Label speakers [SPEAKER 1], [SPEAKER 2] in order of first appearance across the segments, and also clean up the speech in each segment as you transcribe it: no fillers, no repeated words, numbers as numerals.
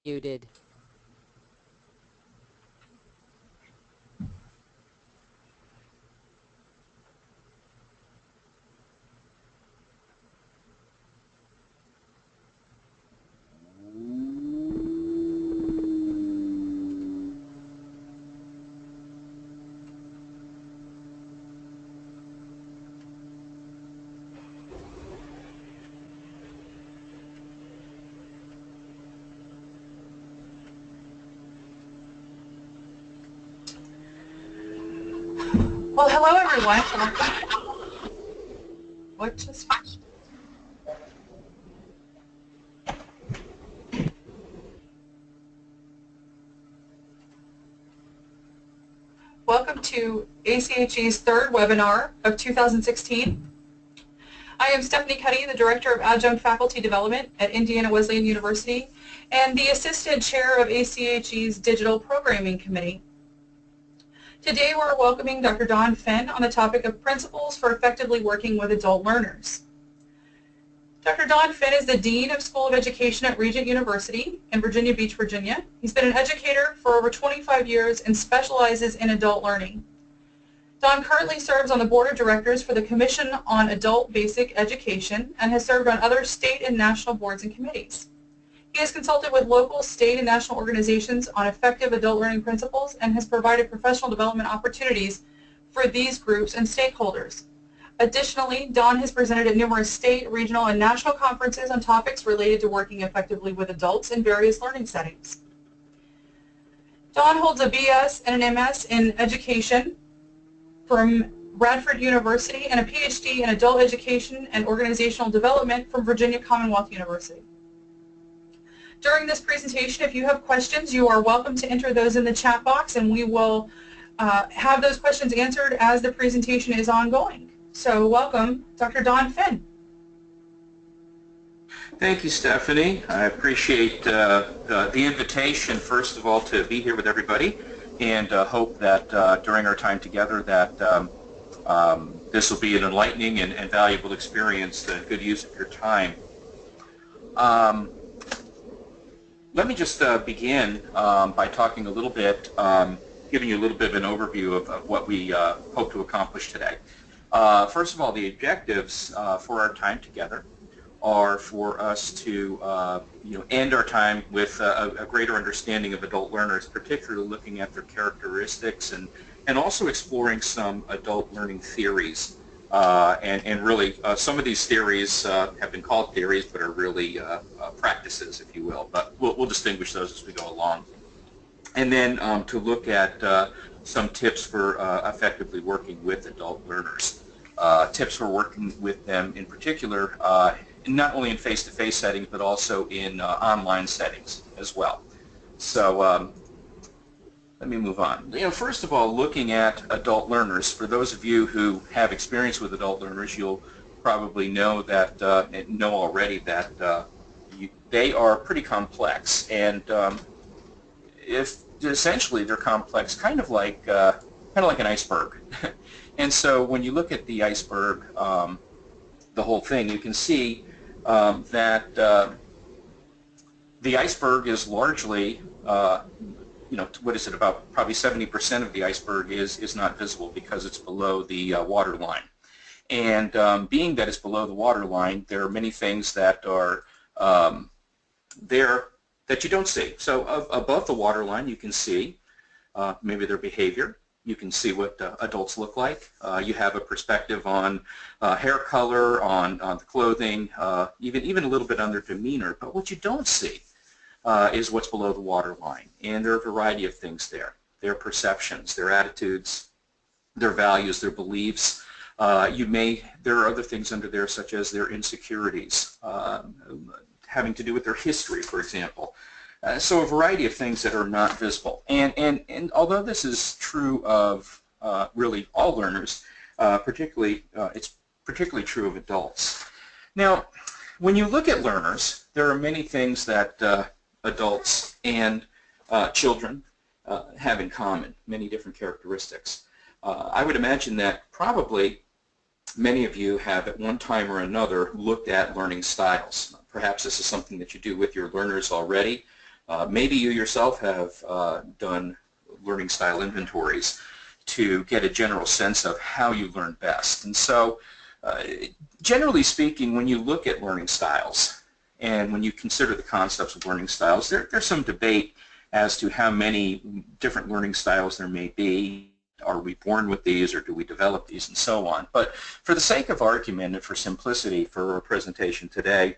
[SPEAKER 1] Muted.
[SPEAKER 2] Well, hello everyone. What just? Welcome to ACHE's third webinar of 2016. I am Stephanie Cuddy, the Director of Adjunct Faculty Development at Indiana Wesleyan University and the Assistant Chair of ACHE's Digital Programming Committee. Today we're welcoming Dr. Dawn Fenn on the topic of Principles for Effectively Working with Adult Learners. Dr. Dawn Fenn is the Dean of School of Education at Regent University in Virginia Beach, Virginia. He's been an educator for over 25 years and specializes in adult learning. Dawn currently serves on the Board of Directors for the Commission on Adult Basic Education and has served on other state and national boards and committees. He has consulted with local, state, and national organizations on effective adult learning principles and has provided professional development opportunities for these groups and stakeholders. Additionally, Dawn has presented at numerous state, regional, and national conferences on topics related to working effectively with adults in various learning settings. Dawn holds a BS and an MS in education from Radford University and a Ph.D. in adult education and organizational development from Virginia Commonwealth University. During this presentation, if you have questions, you are welcome to enter those in the chat box, and we will have those questions answered as the presentation is ongoing. So welcome, Dr. Dawn Fenn.
[SPEAKER 3] Thank you, Stephanie. I appreciate the invitation, first of all, to be here with everybody, and hope that during our time together that this will be an enlightening and valuable experience and good use of your time. Let me just begin by talking a little bit, giving you a little bit of an overview of what we hope to accomplish today. First of all, the objectives for our time together are for us to end our time with a greater understanding of adult learners, particularly looking at their characteristics and also exploring some adult learning theories. And really, some of these theories have been called theories, but are really practices, if you will. But we'll distinguish those as we go along. And then to look at some tips for effectively working with adult learners. Tips for working with them in particular, not only in face-to-face settings, but also in online settings as well. So let me move on. First of all, looking at adult learners, for those of you who have experience with adult learners, you'll probably know that already that they are pretty complex, and if essentially they're complex, kind of like an iceberg. And so when you look at the iceberg, the whole thing, you can see that the iceberg is largely what is it, about probably 70% of the iceberg is not visible because it's below the water line. And being that it's below the water line, there are many things that are there that you don't see. So above the water line, you can see maybe their behavior. You can see what adults look like. You have a perspective on hair color, on the clothing, even a little bit on their demeanor. But what you don't see is what's below the water line. And there are a variety of things there. Their perceptions, their attitudes, their values, their beliefs. There are other things under there, such as their insecurities, having to do with their history, for example. So a variety of things that are not visible. And although this is true of really all learners, it's particularly true of adults. Now, when you look at learners, there are many things that adults and children have in common, many different characteristics. I would imagine that probably many of you have at one time or another looked at learning styles. Perhaps this is something that you do with your learners already. Maybe you yourself have done learning style inventories to get a general sense of how you learn best. And so, generally speaking, when you look at learning styles and when you consider the concepts of learning styles, there's some debate as to how many different learning styles there may be. Are we born with these, or do we develop these, and so on. But for the sake of argument and for simplicity for our presentation today,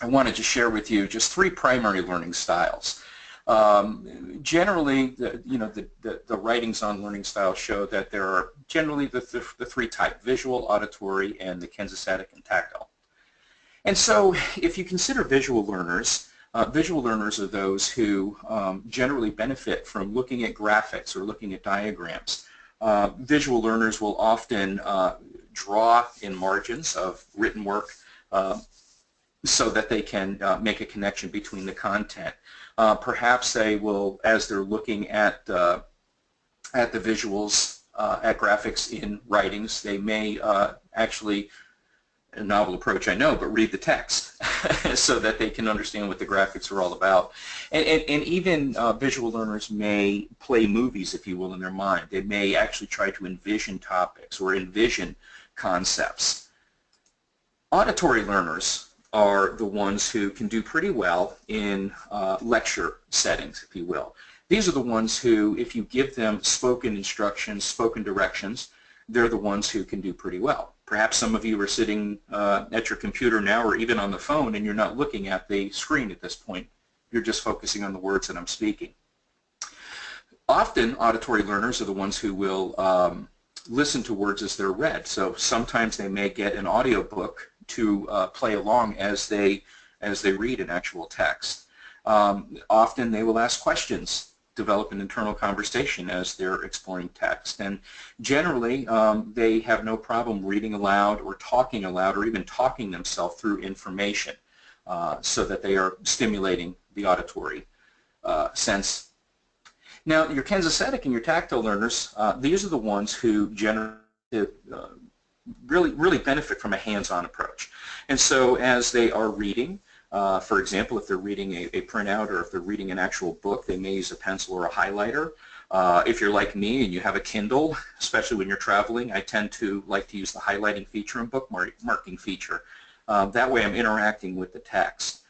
[SPEAKER 3] I wanted to share with you just three primary learning styles. Generally, the writings on learning styles show that there are generally the three types: visual, auditory, and the kinesthetic and tactile. And so if you consider visual learners are those who generally benefit from looking at graphics or looking at diagrams. Visual learners will often draw in margins of written work so that they can make a connection between the content. Perhaps they will, as they're looking at the visuals, at graphics in writings, they may actually, a novel approach I know, but read the text so that they can understand what the graphics are all about. And even visual learners may play movies, if you will, in their mind. They may actually try to envision topics or envision concepts. Auditory learners are the ones who can do pretty well in lecture settings, if you will. These are the ones who, if you give them spoken instructions, spoken directions, they're the ones who can do pretty well. Perhaps some of you are sitting at your computer now or even on the phone and you're not looking at the screen at this point. You're just focusing on the words that I'm speaking. Often auditory learners are the ones who will listen to words as they're read. So sometimes they may get an audiobook to play along as they read an actual text. Often they will ask questions, develop an internal conversation as they're exploring text, and generally they have no problem reading aloud or even talking themselves through information so that they are stimulating the auditory sense. Now, your kinesthetic and your tactile learners, these are the ones who generally really benefit from a hands-on approach. And so as they are reading, for example, if they're reading a printout or if they're reading an actual book, they may use a pencil or a highlighter. If you're like me and you have a Kindle, especially when you're traveling, I tend to like to use the highlighting feature and bookmarking feature. That way I'm interacting with the text.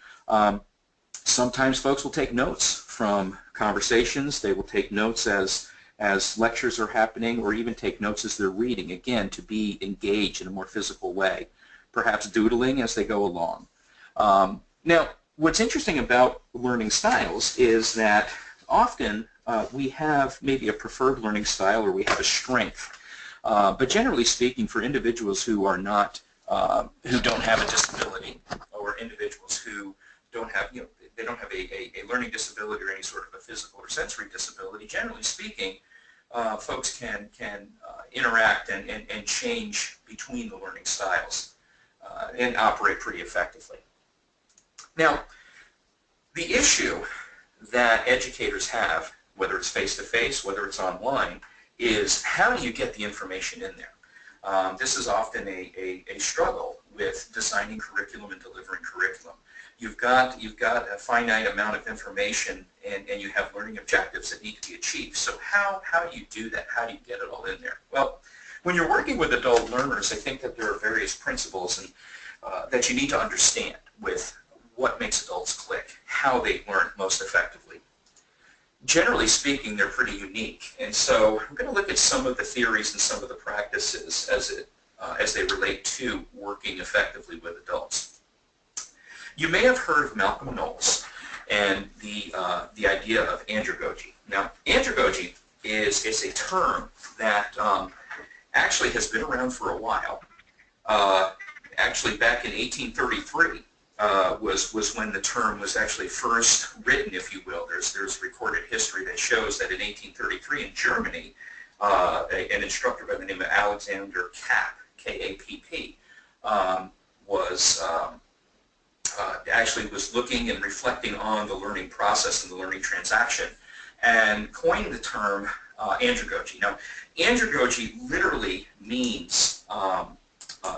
[SPEAKER 3] Sometimes folks will take notes from conversations. They will take notes as lectures are happening, or even take notes as they're reading, again, to be engaged in a more physical way, perhaps doodling as they go along. Now, what's interesting about learning styles is that often we have maybe a preferred learning style or we have a strength. But generally speaking, for individuals who are not, who don't have a disability, or individuals who don't have, they don't have a learning disability or any sort of a physical or sensory disability, generally speaking, folks can interact and change between the learning styles and operate pretty effectively. Now, the issue that educators have, whether it's face-to-face, whether it's online, is how do you get the information in there? This is often a struggle with designing curriculum and delivering curriculum. You've got a finite amount of information and you have learning objectives that need to be achieved. So how do you do that? How do you get it all in there? Well, when you're working with adult learners, I think that there are various principles that you need to understand with what makes adults click, how they learn most effectively. Generally speaking, they're pretty unique, and so I'm going to look at some of the theories and some of the practices as they relate to working effectively with adults. You may have heard of Malcolm Knowles and the idea of andragogy. Now, andragogy is a term that actually has been around for a while. Actually, back in 1833 was when the term was actually first written, if you will. There's recorded history that shows that in 1833 in Germany, an instructor by the name of Alexander Kapp, K-A-P-P, actually was looking and reflecting on the learning process and the learning transaction and coined the term andragogy. Now, andragogy literally means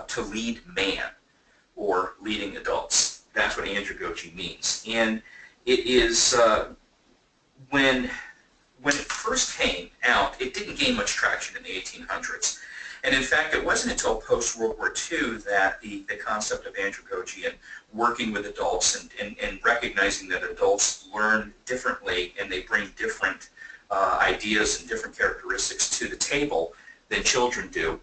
[SPEAKER 3] to lead man, or leading adults. That's what andragogy means. And it is when it first came out, it didn't gain much traction in the 1800s. And in fact, it wasn't until post-World War II that the concept of andragogy and working with adults and recognizing that adults learn differently and they bring different ideas and different characteristics to the table than children do,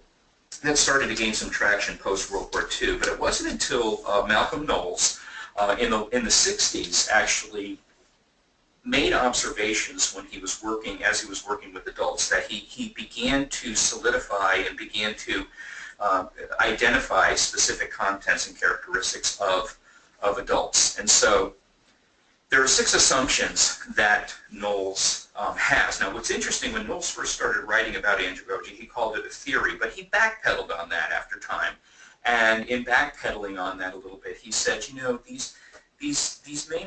[SPEAKER 3] that started to gain some traction post-World War II. But it wasn't until Malcolm Knowles in the 60s actually made observations when he was working, as he was working with adults, that he began to solidify and began to identify specific contents and characteristics of adults. And so there are 6 assumptions that Knowles has. Now, what's interesting, when Knowles first started writing about andragogy, he called it a theory, but he backpedaled on that after time. And in backpedaling on that a little bit, he said, you know, these may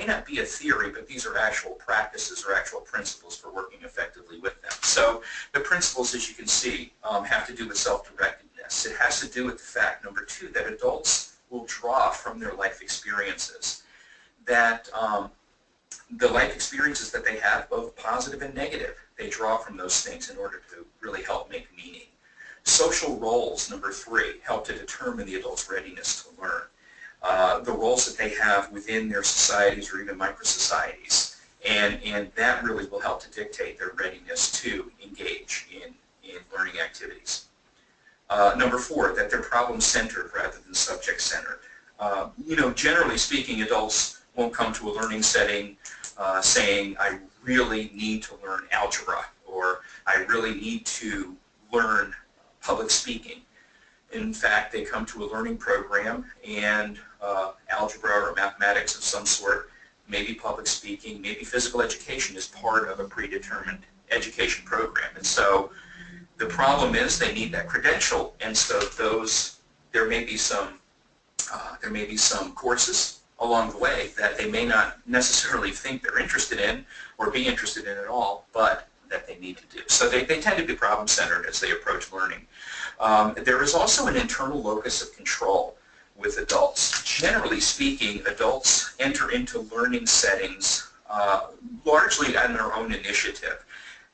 [SPEAKER 3] not be a theory, but these are actual practices or actual principles for working effectively with them. So the principles, as you can see, have to do with self-directedness. It has to do with the fact, number 2, that adults will draw from their life experiences, that the life experiences that they have, both positive and negative, they draw from those things in order to really help make meaning. Social roles, number 3, help to determine the adult's readiness to learn. The roles that they have within their societies or even micro-societies, and that really will help to dictate their readiness to engage in learning activities. Number 4, that they're problem-centered rather than subject-centered. You know, generally speaking, adults won't come to a learning setting saying, I really need to learn algebra, or I really need to learn public speaking. In fact, they come to a learning program and algebra or mathematics of some sort, maybe public speaking, maybe physical education is part of a predetermined education program. And so the problem is they need that credential, and so there may be some courses along the way that they may not necessarily think they're interested in or be interested in at all, but that they need to do. So they tend to be problem-centered as they approach learning. There is also an internal locus of control with adults. Generally speaking, adults enter into learning settings largely on their own initiative.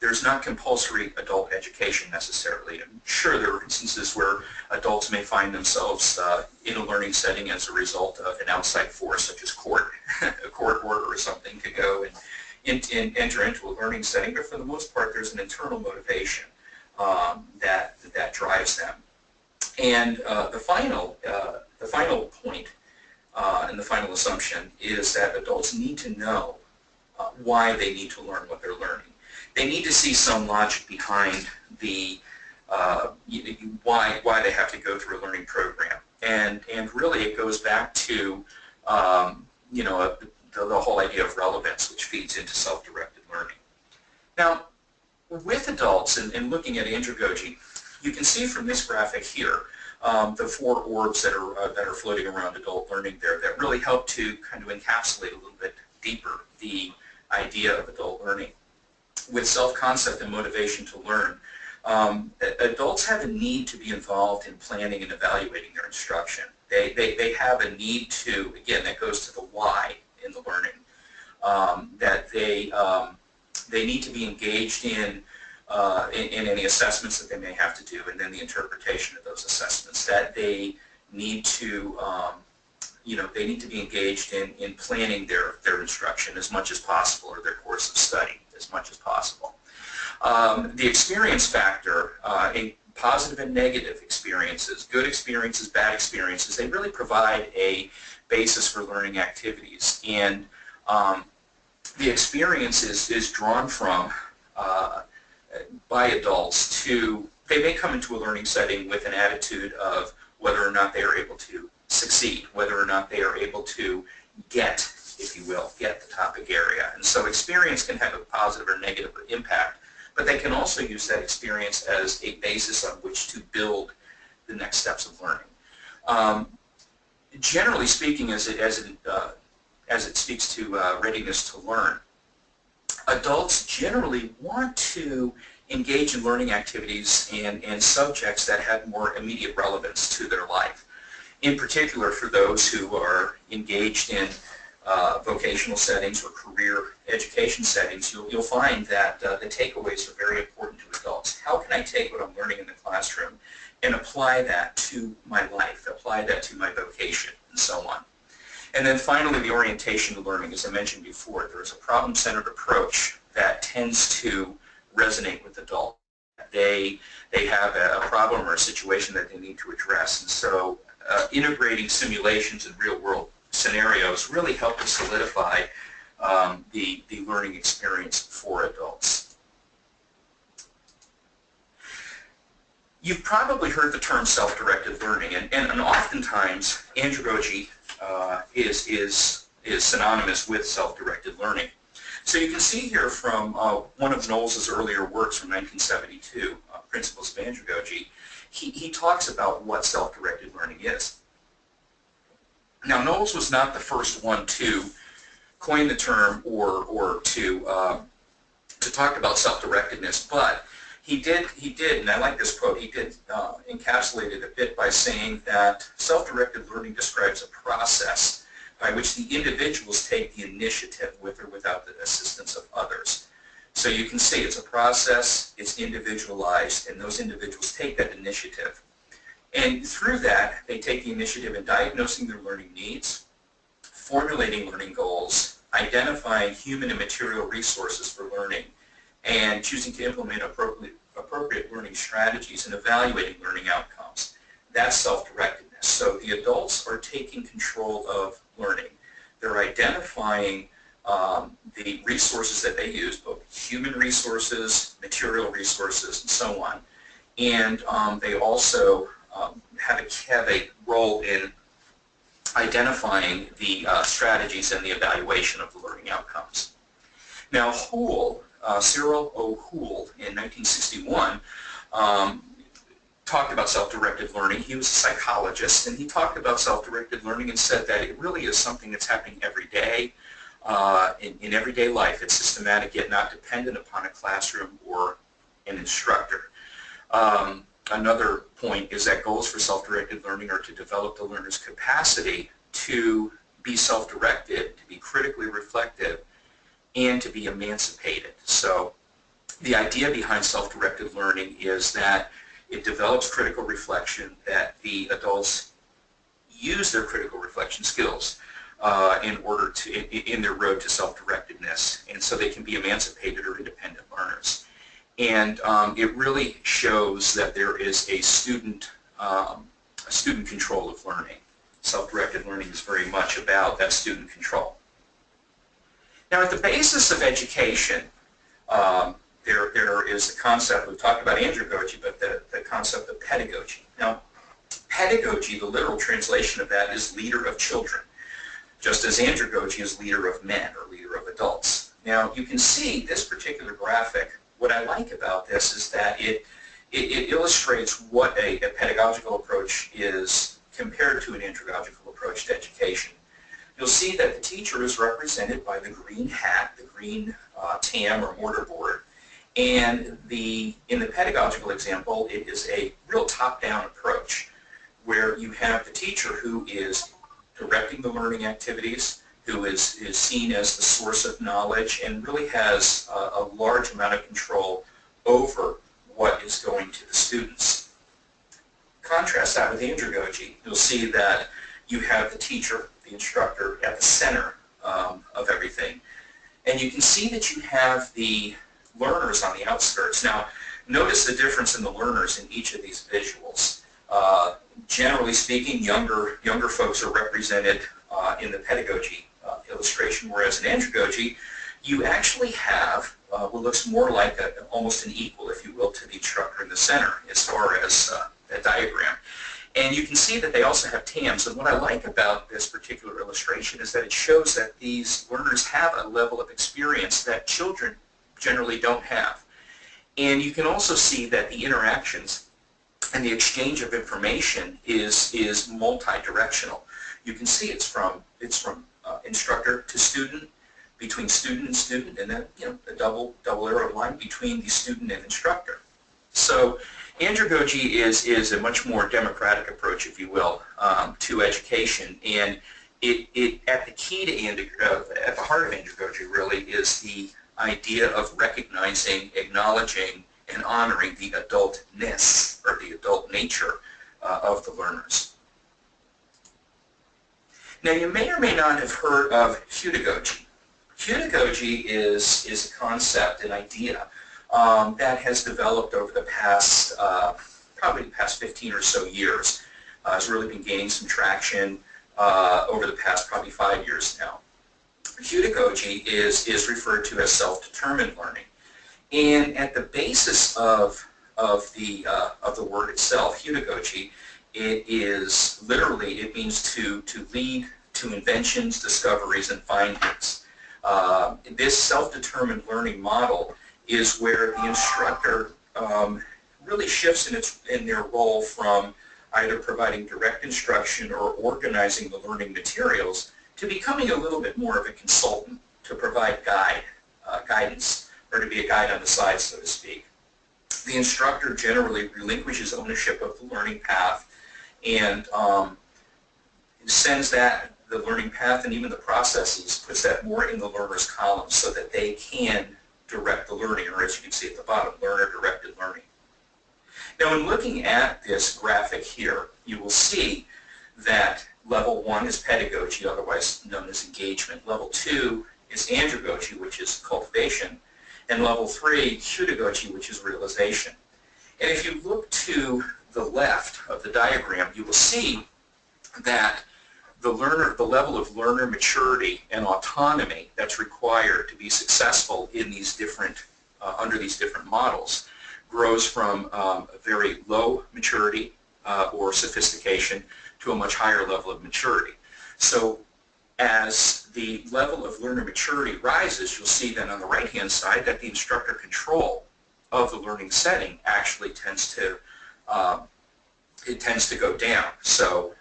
[SPEAKER 3] There's not compulsory adult education necessarily. I'm sure there are instances where adults may find themselves in a learning setting as a result of an outside force, such as a court order or something, to go and enter into a learning setting. But for the most part, there's an internal motivation that drives them. And the final point and the final assumption is that adults need to know why they need to learn what they're learning. They need to see some logic behind the why they have to go through a learning program. And really it goes back to you know, the whole idea of relevance, which feeds into self-directed learning. Now, with adults and looking at andragogy, you can see from this graphic here the 4 orbs that are floating around adult learning there that really help to kind of encapsulate a little bit deeper the idea of adult learning. With self-concept and motivation to learn, adults have a need to be involved in planning and evaluating their instruction. They have a need to, again, that goes to the why in the learning, that they need to be engaged in any assessments that they may have to do, and then the interpretation of those assessments. That they need to, you know, they need to be engaged in planning their instruction as much as possible, or their course of study as much as possible. The experience factor, in positive and negative experiences, good experiences, bad experiences, they really provide a basis for learning activities. And the experience is drawn from by adults to, they may come into a learning setting with an attitude of whether or not they are able to succeed, whether or not they are able to get, if you will, get the topic area. And so experience can have a positive or negative impact, but they can also use that experience as a basis on which to build the next steps of learning. Generally speaking, as it speaks to readiness to learn, adults generally want to engage in learning activities and subjects that have more immediate relevance to their life. In particular, for those who are engaged in vocational settings or career education settings, you'll find that the takeaways are very important to adults. How can I take what I'm learning in the classroom and apply that to my life, apply that to my vocation, and so on. And then finally, the orientation to learning. As I mentioned before, there's a problem-centered approach that tends to resonate with adults. They have a problem or a situation that they need to address, and so integrating simulations and real-world scenarios really help to solidify the learning experience for adults. You've probably heard the term self-directed learning, and oftentimes andragogy is synonymous with self-directed learning. So you can see here from one of Knowles' earlier works from 1972, Principles of Andragogy, he talks about what self-directed learning is. Now, Knowles was not the first one to coin the term or to talk about self-directedness, but he did, and I like this quote, he did encapsulate it a bit by saying that self-directed learning describes a process by which the individuals take the initiative with or without the assistance of others. So you can see it's a process, it's individualized, and those individuals take that initiative. And through that, they take the initiative in diagnosing their learning needs, formulating learning goals, identifying human and material resources for learning, and choosing to implement appropriate learning strategies and evaluating learning outcomes. That's self-directedness. So the adults are taking control of learning. They're identifying the resources that they use, both human resources, material resources, and so on. And they also have a role in identifying the strategies and the evaluation of the learning outcomes. Now, Cyril O. Houle, in 1961, talked about self-directed learning. He was a psychologist, and he talked about self-directed learning and said that it really is something that's happening every day in everyday life. It's systematic yet not dependent upon a classroom or an instructor. Another point is that goals for self-directed learning are to develop the learner's capacity to be self-directed, to be critically reflective, and to be emancipated. So the idea behind self-directed learning is that it develops critical reflection, that the adults use their critical reflection skills in their road to self-directedness, and so they can be emancipated or independent learners. And it really shows that there is a student control of learning. Self-directed learning is very much about that student control. Now, at the basis of education, there is the concept, we've talked about andragogy, but the concept of pedagogy. Now, pedagogy, the literal translation of that is leader of children, just as andragogy is leader of men or leader of adults. Now, you can see this particular graphic. What I like about this is that it illustrates what a pedagogical approach is compared to an andragogical approach to education. You'll see that the teacher is represented by the green hat, the green tam or mortarboard, and in the pedagogical example, it is a real top-down approach where you have the teacher who is directing the learning activities, who is seen as the source of knowledge and really has a large amount of control over what is going to the students. Contrast that with andragogy. You'll see that you have the teacher, the instructor, at the center of everything. And you can see that you have the learners on the outskirts. Now, notice the difference in the learners in each of these visuals. Generally speaking, younger folks are represented in the pedagogy illustration, whereas in andragogy, you actually have what looks more like almost an equal, if you will, to the instructor in the center as far as that diagram. And you can see that they also have TAMs, and what I like about this particular illustration is that it shows that these learners have a level of experience that children generally don't have. And you can also see that the interactions and the exchange of information is multi-directional. You can see it's from instructor to student, between student and student, and then a double arrow line between the student and instructor. So andragogy is a much more democratic approach, if you will, to education, and at the key to at the heart of andragogy really is the idea of recognizing, acknowledging, and honoring the adultness or the adult nature of the learners. Now you may or may not have heard of pedagogy. Pedagogy is a concept, an idea that has developed over the past, probably the past 15 or so years. Has really been gaining some traction over the past probably 5 years now. Pedagogy is referred to as self-determined learning, and at the basis of the word itself, pedagogy, it is literally, it means to lead to inventions, discoveries, and findings. This self-determined learning model is where the instructor really shifts in their role from either providing direct instruction or organizing the learning materials to becoming a little bit more of a consultant to provide guidance, or to be a guide on the side, so to speak. The instructor generally relinquishes ownership of the learning path and sends the learning path and even the processes, puts that more in the learner's column so that they can direct the learning, or as you can see at the bottom, learner-directed learning. Now, in looking at this graphic here, you will see that level 1 is pedagogy, otherwise known as engagement. Level 2 is andragogy, which is cultivation. And level 3, pedagogy, which is realization. And if you look to the left of the diagram, you will see that the level of learner maturity and autonomy that's required to be successful in these different, under these different models grows from a very low maturity or sophistication to a much higher level of maturity. So as the level of learner maturity rises, you'll see then on the right-hand side that the instructor control of the learning setting actually tends to go down. So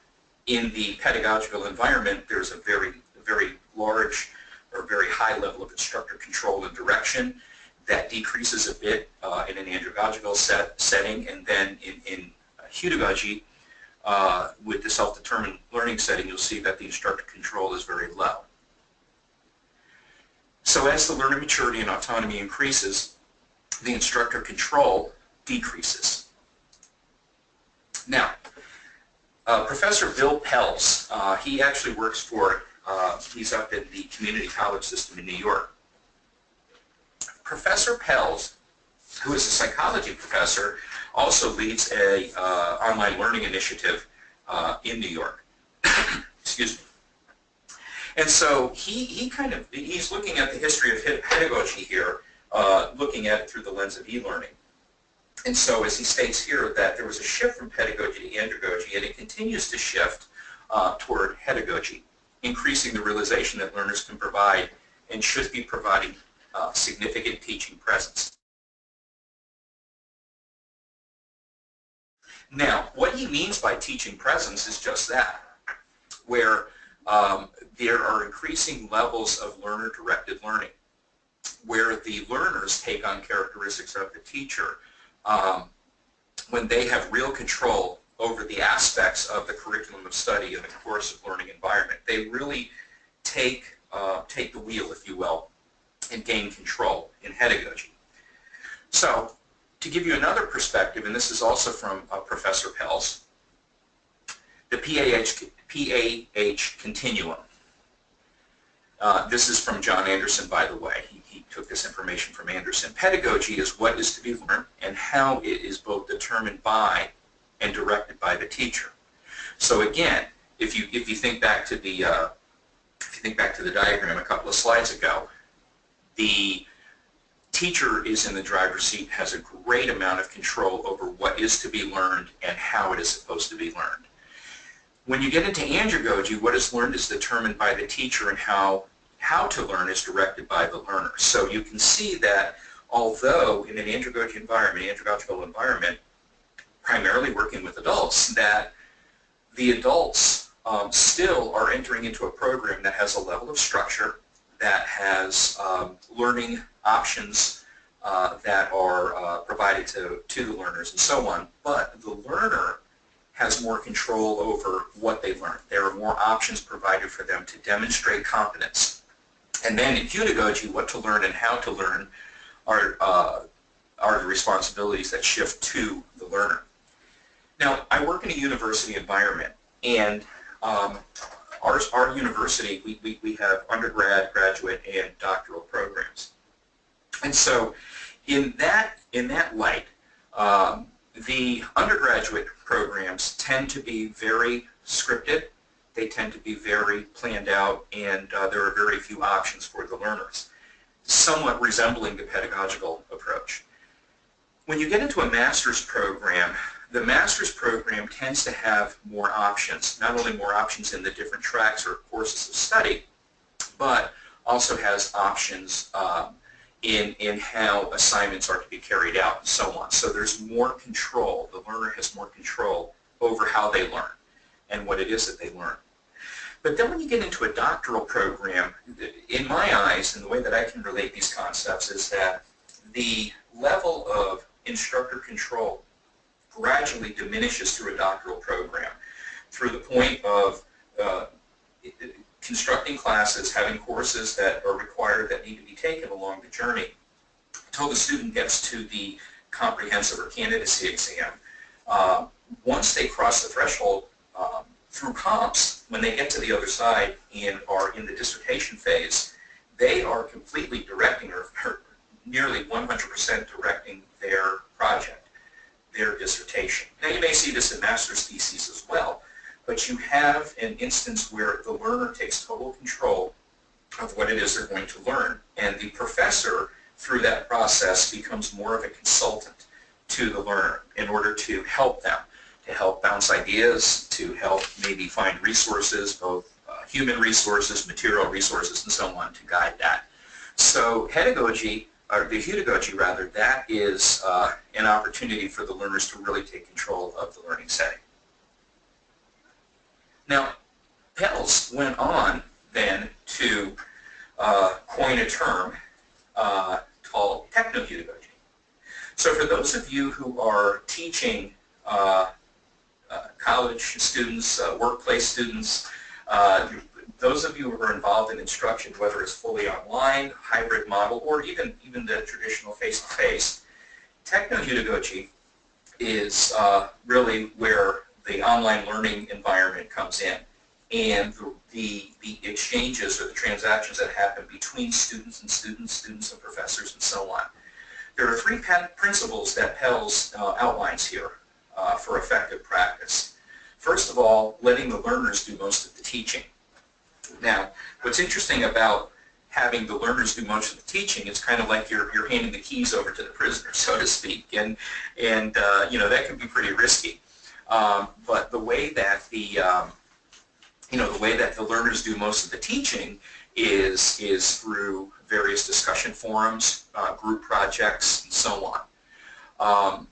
[SPEAKER 3] in the pedagogical environment, there's a very large or very high level of instructor control and direction. That decreases a bit in an andragogical setting, and then in pedagogy, with the self-determined learning setting, you'll see that the instructor control is very low. So as the learner maturity and autonomy increases, the instructor control decreases. Now, Professor Bill Pelz, he actually works for, he's up in the community college system in New York. Professor Pelz, who is a psychology professor, also leads a online learning initiative in New York. Excuse me. And so he's looking at the history of pedagogy here, looking at it through the lens of e-learning. And so as he states here that there was a shift from pedagogy to andragogy, and it continues to shift toward pedagogy, increasing the realization that learners can provide and should be providing significant teaching presence. Now, what he means by teaching presence is just that, where there are increasing levels of learner-directed learning, where the learners take on characteristics of the teacher when they have real control over the aspects of the curriculum of study and the course of learning environment. They really take the wheel, if you will, and gain control in pedagogy. So, to give you another perspective, and this is also from Professor Pelz, the PAH continuum. This is from John Anderson, by the way. He took this information from Anderson. Pedagogy is what is to be learned and how it is both determined by and directed by the teacher. So again, if you think back to the diagram a couple of slides ago, the teacher is in the driver's seat, has a great amount of control over what is to be learned and how it is supposed to be learned. When you get into andragogy, what is learned is determined by the teacher, and how to learn is directed by the learner. So you can see that although in an andragogical environment, primarily working with adults, that the adults still are entering into a program that has a level of structure, that has learning options that are provided to the learners and so on, but the learner has more control over what they learn. There are more options provided for them to demonstrate competence. And then in pedagogy, what to learn and how to learn are the responsibilities that shift to the learner. Now, I work in a university environment, and our university, we have undergrad, graduate, and doctoral programs. And so in that light, the undergraduate programs tend to be very scripted. They tend to be very planned out, and there are very few options for the learners, somewhat resembling the pedagogical approach. When you get into a master's program, the master's program tends to have more options, not only more options in the different tracks or courses of study, but also has options in how assignments are to be carried out and so on. So there's more control. The learner has more control over how they learn and what it is that they learn. But then when you get into a doctoral program, in my eyes, and the way that I can relate these concepts is that the level of instructor control gradually diminishes through a doctoral program, through the point of constructing classes, having courses that are required that need to be taken along the journey, until the student gets to the comprehensive or candidacy exam. Once they cross the threshold through comps, when they get to the other side and are in the dissertation phase, they are completely directing, or nearly 100% directing their project, their dissertation. Now, you may see this in master's theses as well, but you have an instance where the learner takes total control of what it is they're going to learn, and the professor, through that process, becomes more of a consultant to the learner in order to help them, to help bounce ideas, to help maybe find resources, both human resources, material resources, and so on, to guide that. So pedagogy, or the pedagogy rather, that is an opportunity for the learners to really take control of the learning setting. Now, Pels went on then to coin a term called technopedagogy. So for those of you who are teaching college students, workplace students, those of you who are involved in instruction, whether it's fully online, hybrid model, or even the traditional face-to-face, technopedagogy is really where the online learning environment comes in, and the exchanges or the transactions that happen between students and professors, and so on. There are three principles that Pels outlines here for effective practice. First of all, letting the learners do most of the teaching. Now, what's interesting about having the learners do most of the teaching, it's kind of like you're handing the keys over to the prisoner, so to speak, and you know, that can be pretty risky. But the way that the learners do most of the teaching is through various discussion forums, group projects, and so on.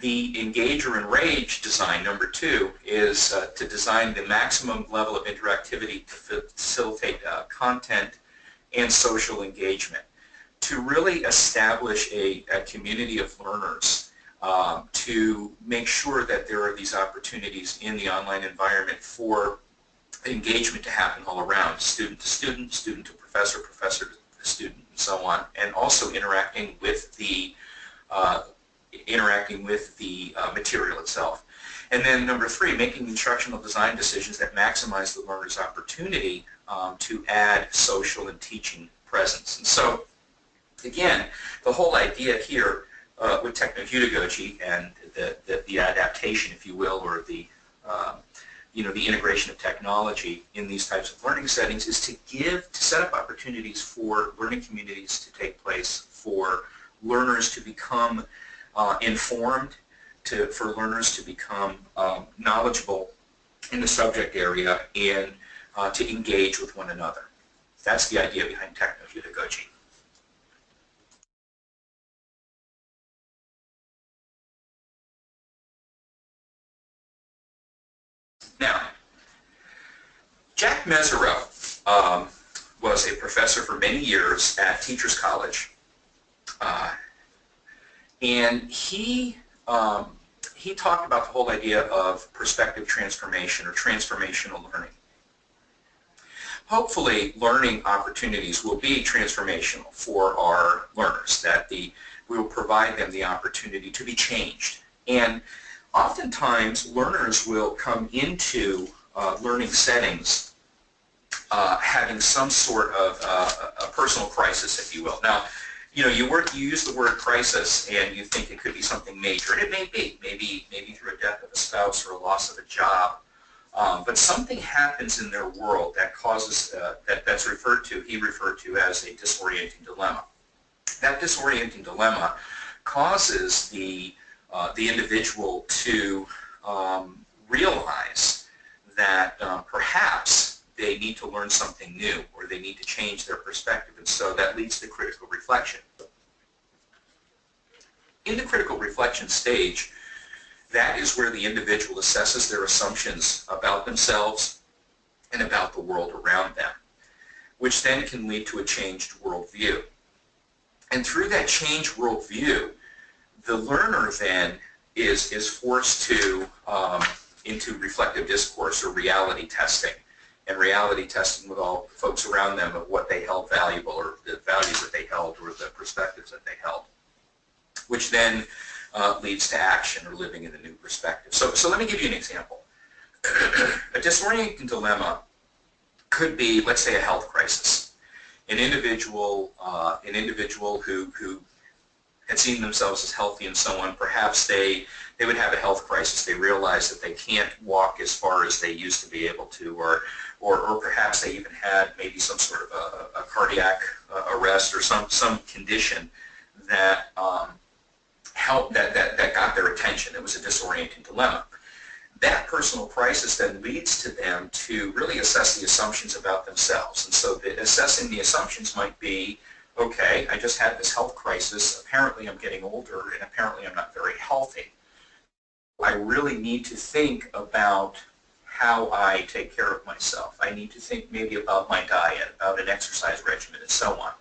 [SPEAKER 3] The engage or enrage design, number 2, is to design the maximum level of interactivity to facilitate content and social engagement, to really establish a community of learners, to make sure that there are these opportunities in the online environment for engagement to happen all around, student to student, student to professor, professor to student, and so on, and also interacting with the material itself. And then number 3, making instructional design decisions that maximize the learner's opportunity to add social and teaching presence. And so, again, the whole idea here with technopedagogy and the adaptation, if you will, or the the integration of technology in these types of learning settings is to set up opportunities for learning communities to take place, for learners to become informed, for learners to become knowledgeable in the subject area, and to engage with one another. That's the idea behind technopedagogy. Now, Jack Mesereau was a professor for many years at Teachers College, and he he talked about the whole idea of perspective transformation or transformational learning. Hopefully, learning opportunities will be transformational for our learners, that we will provide them the opportunity to be changed. And oftentimes, learners will come into learning settings having some sort of a personal crisis, if you will. Now, you use the word crisis, and you think it could be something major, and it may be, maybe through a death of a spouse or a loss of a job. But something happens in their world that causes, that's he referred to as a disorienting dilemma. That disorienting dilemma causes the individual to realize that perhaps they need to learn something new, or they need to change their perspective, and so that leads to critical reflection. In the critical reflection stage, that is where the individual assesses their assumptions about themselves and about the world around them, which then can lead to a changed worldview. And through that changed worldview, the learner then is forced to into reflective discourse or reality testing, and reality testing with all the folks around them of what they held valuable, or the values that they held, or the perspectives that they held, which then leads to action or living in a new perspective. So let me give you an example. A disorienting dilemma could be, let's say, a health crisis. An individual who had seen themselves as healthy and so on, perhaps they would have a health crisis. They realize that they can't walk as far as they used to be able to, or perhaps they even had maybe some sort of a cardiac arrest or some condition that that got their attention. It was a disorienting dilemma. That personal crisis then leads to them to really assess the assumptions about themselves. And so assessing the assumptions might be, okay, I just had this health crisis. Apparently I'm getting older, and apparently I'm not very healthy. I really need to think about how I take care of myself. I need to think maybe about my diet, about an exercise regimen, and so on,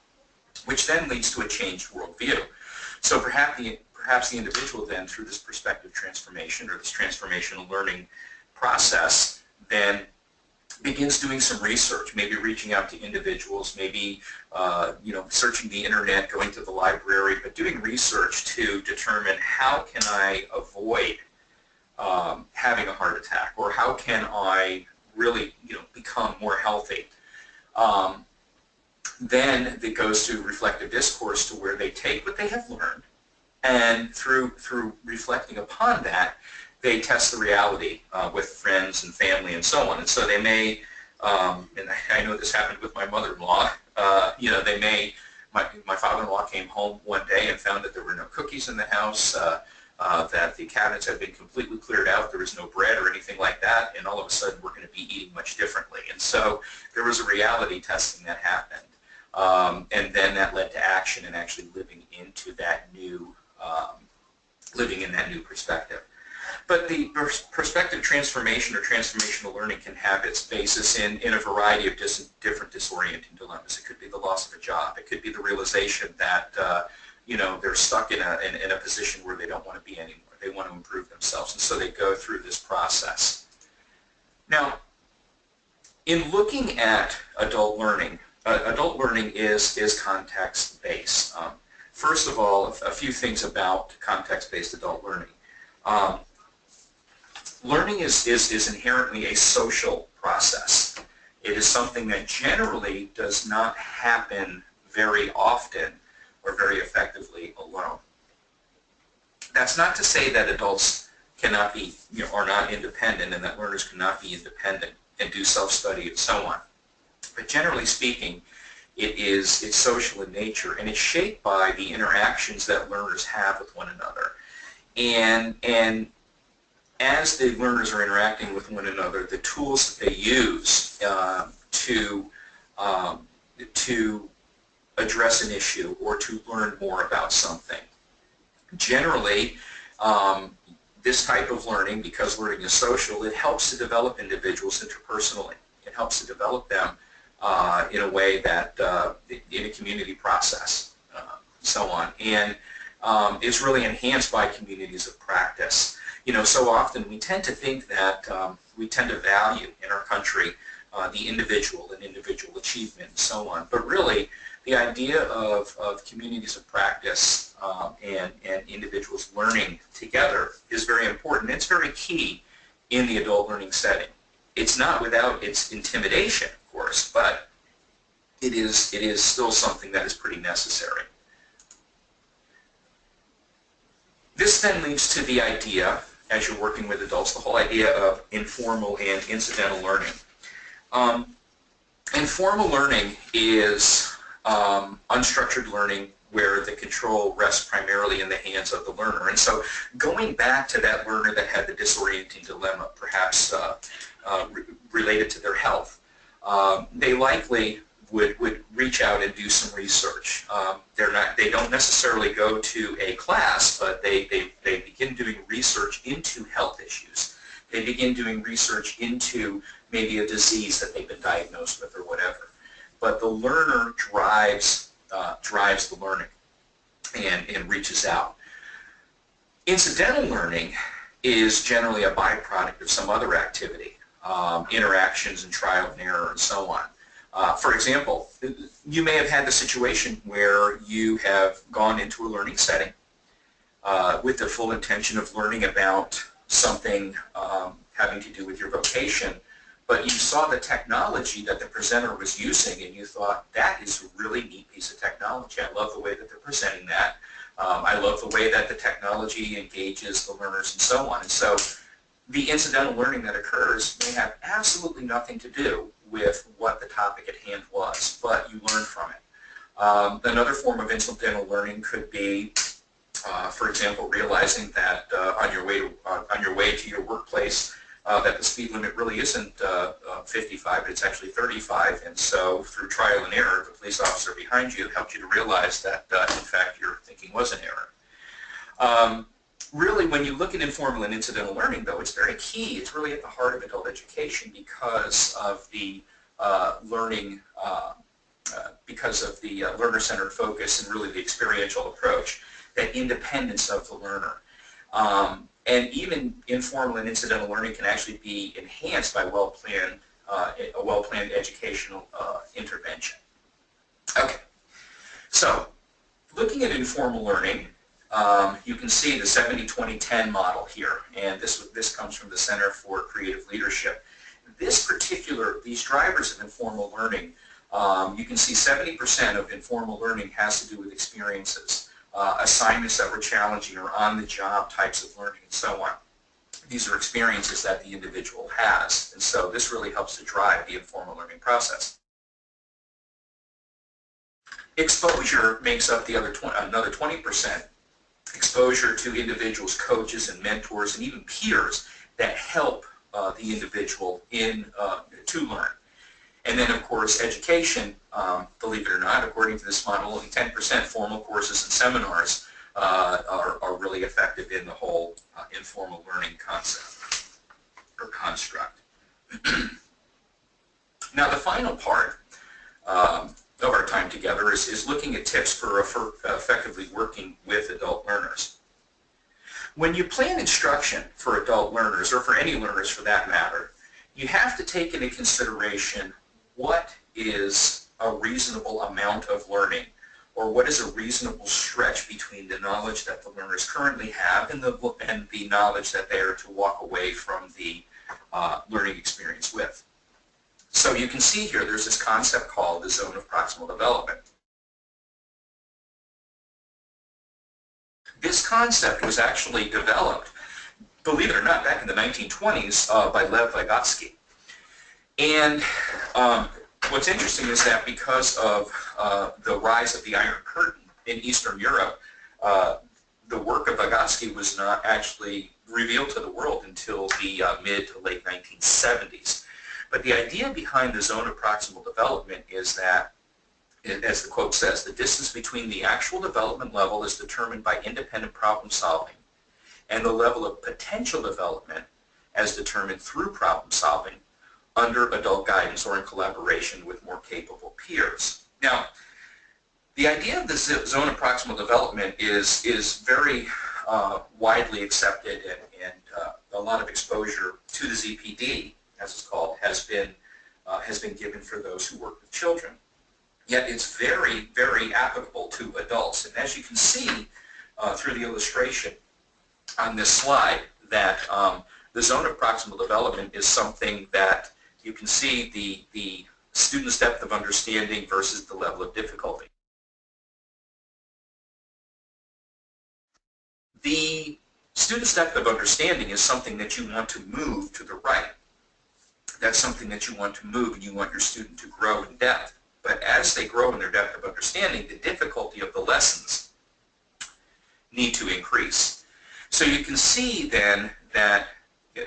[SPEAKER 3] which then leads to a changed worldview. So perhaps the individual then, through this perspective transformation or this transformational learning process, then begins doing some research, maybe reaching out to individuals, maybe searching the internet, going to the library, but doing research to determine how can I avoid having a heart attack, or how can I really become more healthy. Then it goes to reflective discourse, to where they take what they have learned, and through reflecting upon that, they test the reality with friends and family and so on. And so they may, and I know this happened with my mother-in-law, my father-in-law came home one day and found that there were no cookies in the house, that the cabinets had been completely cleared out, there was no bread or anything like that, and all of a sudden we're going to be eating much differently. And so there was a reality testing that happened, and then that led to action and actually living into that new, living in that new perspective. But the perspective transformation or transformational learning can have its basis in a variety of different disorienting dilemmas. It could be the loss of a job. It could be the realization that they're stuck in a position where they don't want to be anymore. They want to improve themselves, and so they go through this process. Now, in looking at adult learning is context-based. First of all, a few things about context-based adult learning. Learning is inherently a social process. It is something that generally does not happen very often or very effectively alone. That's not to say that adults cannot be, are not independent, and that learners cannot be independent and do self-study and so on. But generally speaking, it's social in nature, and it's shaped by the interactions that learners have with one another. And as the learners are interacting with one another, the tools that they use to address an issue or to learn more about something. Generally, this type of learning, because learning is social, it helps to develop individuals interpersonally. It helps to develop them in a way that, in a community process, so on. And it's really enhanced by communities of practice. So often we tend to think that we tend to value in our country the individual and individual achievement and so on. But really, the idea of communities of practice and individuals learning together is very important. It's very key in the adult learning setting. It's not without its intimidation, of course, but it is still something that is pretty necessary. This then leads to the idea, as you're working with adults, the whole idea of informal and incidental learning. Informal learning is unstructured learning where the control rests primarily in the hands of the learner. And so going back to that learner that had the disorienting dilemma, perhaps related to their health, they likely would reach out and do some research. They don't necessarily go to a class, but they begin doing research into health issues. They begin doing research into maybe a disease that they've been diagnosed with or whatever. But the learner drives the learning and reaches out. Incidental learning is generally a byproduct of some other activity, interactions and trial and error and so on. For example, you may have had the situation where you have gone into a learning setting with the full intention of learning about something having to do with your vocation, but you saw the technology that the presenter was using and you thought, that is a really neat piece of technology. I love the way that they're presenting that. I love the way that the technology engages the learners and so on. And so the incidental learning that occurs may have absolutely nothing to do with what the topic at hand was, but you learn from it. Another form of incidental learning could be, for example, realizing that on your way to your workplace, that the speed limit really isn't 55, but it's actually 35, and so through trial and error, the police officer behind you helped you to realize that, in fact, your thinking was an error. Really, when you look at informal and incidental learning, though, it's very key. It's really at the heart of adult education because of the learner-centered focus and really the experiential approach, that independence of the learner. And even informal and incidental learning can actually be enhanced by a well-planned educational intervention. Okay, so looking at informal learning, you can see the 70-20-10 model here, and this comes from the Center for Creative Leadership. These drivers of informal learning, you can see 70% of informal learning has to do with experiences, assignments that were challenging or on-the-job types of learning and so on. These are experiences that the individual has, and so this really helps to drive the informal learning process. Exposure makes up the another 20%. Exposure to individuals, coaches, and mentors, and even peers that help the individual to learn. And then, of course, education, believe it or not, according to this model, only 10% formal courses and seminars are really effective in the whole informal learning concept or construct. Now, the final part of our time together is looking at tips for effectively working with adult learners. When you plan instruction for adult learners, or for any learners for that matter, you have to take into consideration what is a reasonable amount of learning, or what is a reasonable stretch between the knowledge that the learners currently have and the knowledge that they are to walk away from the learning experience with. So you can see here there's this concept called the zone of proximal development. This concept was actually developed, believe it or not, back in the 1920s by Lev Vygotsky. And what's interesting is that because of the rise of the Iron Curtain in Eastern Europe, the work of Vygotsky was not actually revealed to the world until the mid to late 1970s. But the idea behind the zone of proximal development is that, as the quote says, the distance between the actual development level is determined by independent problem solving, and the level of potential development as determined through problem solving under adult guidance or in collaboration with more capable peers. Now, the idea of the zone of proximal development is very widely accepted and a lot of exposure to the ZPD, as it's called, has been given for those who work with children. Yet it's very, very applicable to adults. And as you can see through the illustration on this slide, that the zone of proximal development is something that you can see the student's depth of understanding versus the level of difficulty. The student's depth of understanding is something that you want to move to the right. That's something that you want to move, and you want your student to grow in depth. But as they grow in their depth of understanding, the difficulty of the lessons need to increase. So you can see then that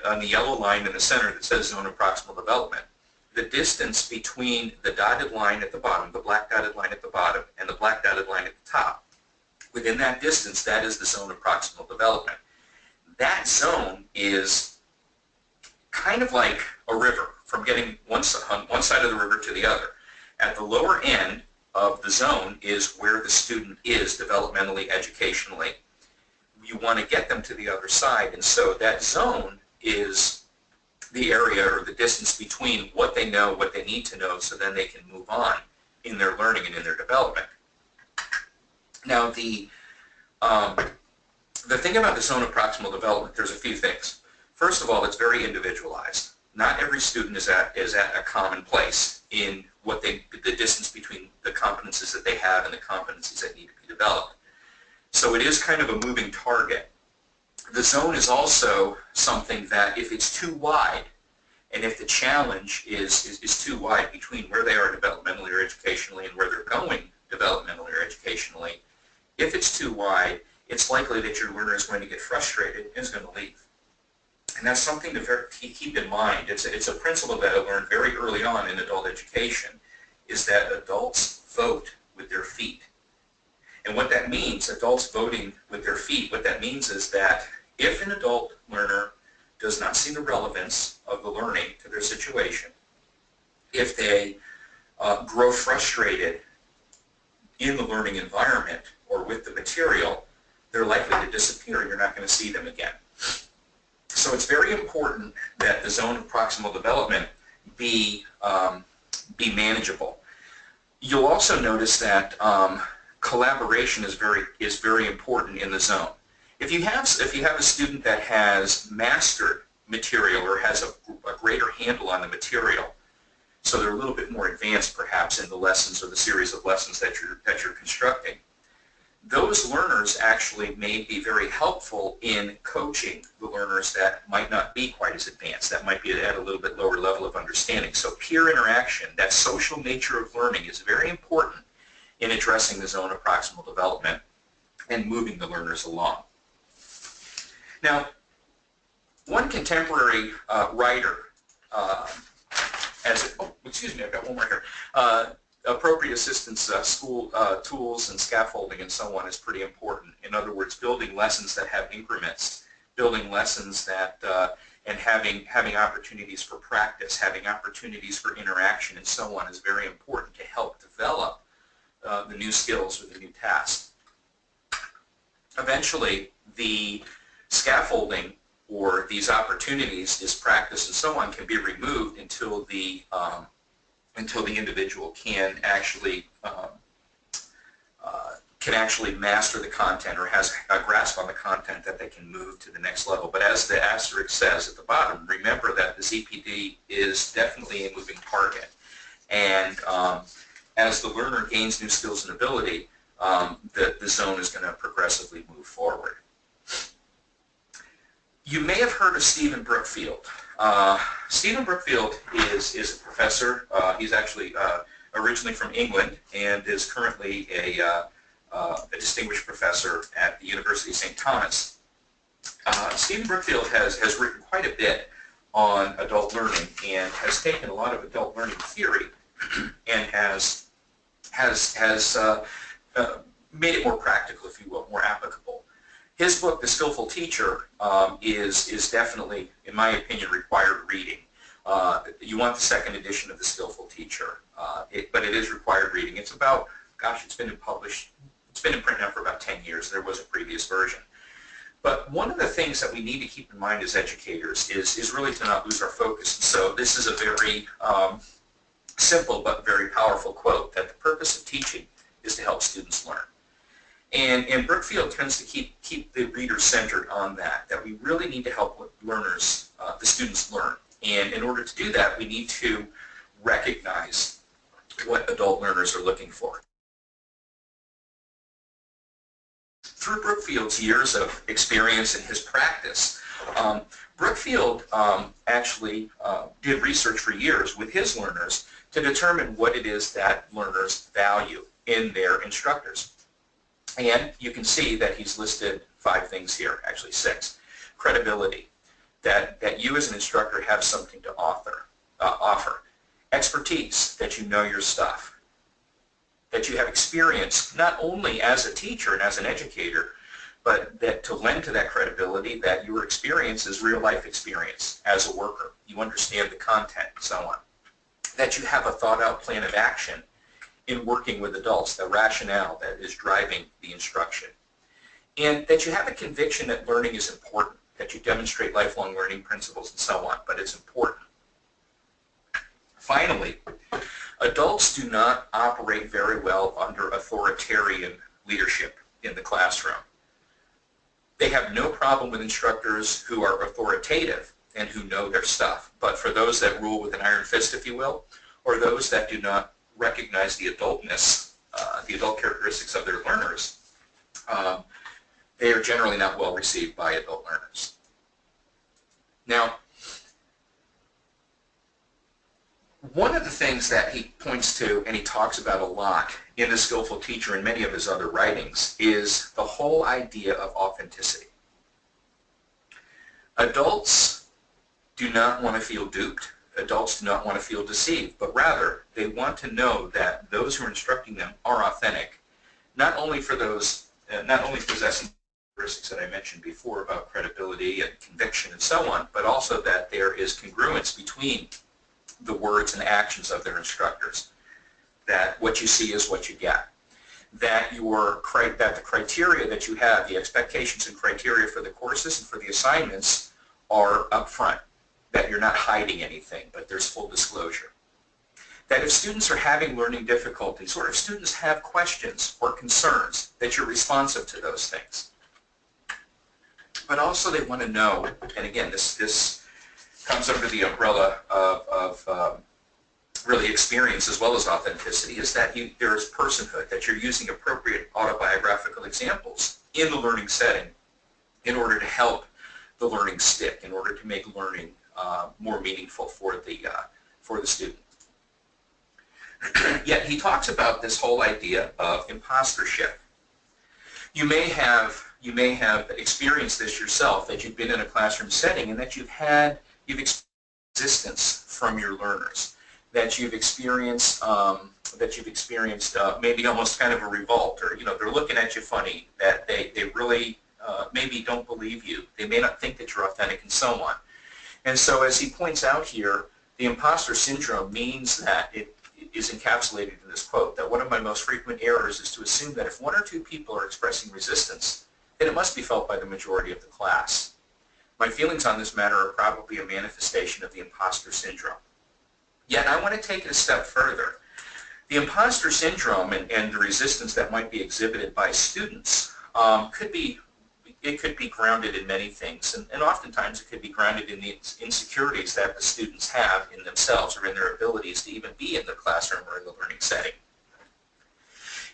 [SPEAKER 3] on the yellow line in the center that says zone of proximal development, the distance between the dotted line at the bottom, the black dotted line at the bottom, and the black dotted line at the top, within that distance, that is the zone of proximal development. That zone is kind of like a river, from getting on one side of the river to the other. At the lower end of the zone is where the student is developmentally, educationally. You want to get them to the other side, and so that zone is the area or the distance between what they know, what they need to know, so then they can move on in their learning and in their development. Now, the thing about the zone of proximal development, there's a few things. First of all, it's very individualized. Not every student is at a common place in what the distance between the competencies that they have and the competencies that need to be developed. So it is kind of a moving target. The zone is also something that if it's too wide, and if the challenge is too wide between where they are developmentally or educationally and where they're going developmentally or educationally, if it's too wide, it's likely that your learner is going to get frustrated and is going to leave. And that's something to keep in mind. It's a principle that I learned very early on in adult education, is that adults vote with their feet. And what that means, adults voting with their feet, what that means is that if an adult learner does not see the relevance of the learning to their situation, if they grow frustrated in the learning environment or with the material, they're likely to disappear and you're not going to see them again. So it's very important that the zone of proximal development be manageable. You'll also notice that collaboration is very important in the zone. If you have a student that has mastered material or has a greater handle on the material, so they're a little bit more advanced perhaps in the lessons or the series of lessons that you're constructing, those learners actually may be very helpful in coaching the learners that might not be quite as advanced, that might be at a little bit lower level of understanding. So peer interaction, that social nature of learning, is very important in addressing the zone of proximal development and moving the learners along. Now, one contemporary writer, I've got one more here. Appropriate assistance, school tools and scaffolding and so on is pretty important. In other words, building lessons that have increments, building lessons that, and having opportunities for practice, having opportunities for interaction and so on is very important to help develop the new skills or the new tasks. Eventually, the scaffolding or these opportunities, this practice and so on, can be removed until the individual can actually master the content or has a grasp on the content that they can move to the next level. But as the asterisk says at the bottom, remember that the ZPD is definitely a moving target. And as the learner gains new skills and ability, the zone is going to progressively move forward. You may have heard of Stephen Brookfield. Stephen Brookfield is a professor. He's actually originally from England and is currently a distinguished professor at the University of St. Thomas. Stephen Brookfield has written quite a bit on adult learning and has taken a lot of adult learning theory and has made it more practical, if you will, more applicable. His book, The Skillful Teacher, is definitely, in my opinion, required reading. You want the second edition of The Skillful Teacher, but it is required reading. It's about, gosh, it's been in print now for about 10 years. There was a previous version. But one of the things that we need to keep in mind as educators is really to not lose our focus. So this is a very simple but very powerful quote, that the purpose of teaching is to help students learn. And Brookfield tends to keep the reader centered on that we really need to help learners, the students learn. And in order to do that, we need to recognize what adult learners are looking for. Through Brookfield's years of experience in his practice, Brookfield actually did research for years with his learners to determine what it is that learners value in their instructors. And you can see that he's listed 5 things here, actually 6. Credibility, that you as an instructor have something to offer. Expertise, that you know your stuff. That you have experience not only as a teacher and as an educator, but that to lend to that credibility, that your experience is real life experience as a worker. You understand the content and so on. That you have a thought out plan of action in working with adults, the rationale that is driving the instruction. And that you have a conviction that learning is important, that you demonstrate lifelong learning principles and so on, but it's important. Finally, adults do not operate very well under authoritarian leadership in the classroom. They have no problem with instructors who are authoritative and who know their stuff, but for those that rule with an iron fist, if you will, or those that do not recognize the adultness, the adult characteristics of their learners, they are generally not well received by adult learners. Now, one of the things that he points to and he talks about a lot in The Skillful Teacher and many of his other writings is the whole idea of authenticity. Adults do not want to feel duped. Adults do not want to feel deceived, but rather they want to know that those who are instructing them are authentic, not only for those, not only possessing characteristics that I mentioned before about credibility and conviction and so on, but also that there is congruence between the words and actions of their instructors, that what you see is what you get, that the criteria that you have, the expectations and criteria for the courses and for the assignments are up front, that you're not hiding anything, but there's full disclosure. That if students are having learning difficulties or if students have questions or concerns, that you're responsive to those things. But also they want to know, and again, this comes under the umbrella of really experience as well as authenticity, is that there is personhood, that you're using appropriate autobiographical examples in the learning setting in order to help the learning stick, in order to make learning more meaningful for the student. Yet he talks about this whole idea of impostership. You may have experienced this yourself, that you've been in a classroom setting and that you've experienced resistance from your learners, that you've experienced maybe almost kind of a revolt, or they're looking at you funny, that they really maybe don't believe you, they may not think that you're authentic, and so on. And so as he points out here, the imposter syndrome means that it is encapsulated in this quote, that one of my most frequent errors is to assume that if 1 or 2 people are expressing resistance, then it must be felt by the majority of the class. My feelings on this matter are probably a manifestation of the imposter syndrome. Yet I want to take it a step further. The imposter syndrome and the resistance that might be exhibited by students could be grounded in many things, and oftentimes it could be grounded in the insecurities that the students have in themselves or in their abilities to even be in the classroom or in the learning setting.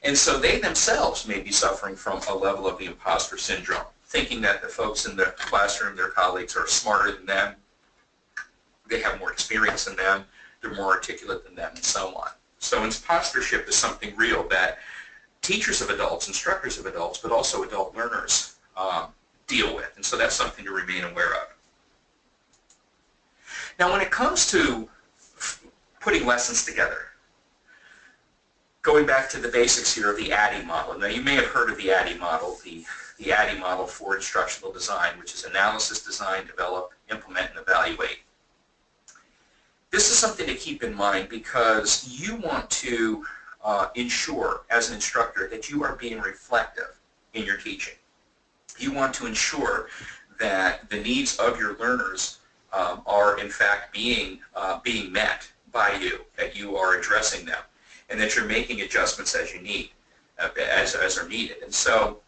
[SPEAKER 3] And so they themselves may be suffering from a level of the imposter syndrome, thinking that the folks in the classroom, their colleagues, are smarter than them, they have more experience than them, they're more articulate than them, and so on. So impostership is something real that teachers of adults, instructors of adults, but also adult learners deal with, and so that's something to remain aware of. Now when it comes to putting lessons together, going back to the basics here of the ADDIE model. Now you may have heard of the ADDIE model, the ADDIE model for instructional design, which is analysis, design, develop, implement, and evaluate. This is something to keep in mind because you want to ensure as an instructor that you are being reflective in your teaching. You want to ensure that the needs of your learners are in fact being met by you, that you are addressing them, and that you're making adjustments as you need, as are needed. And so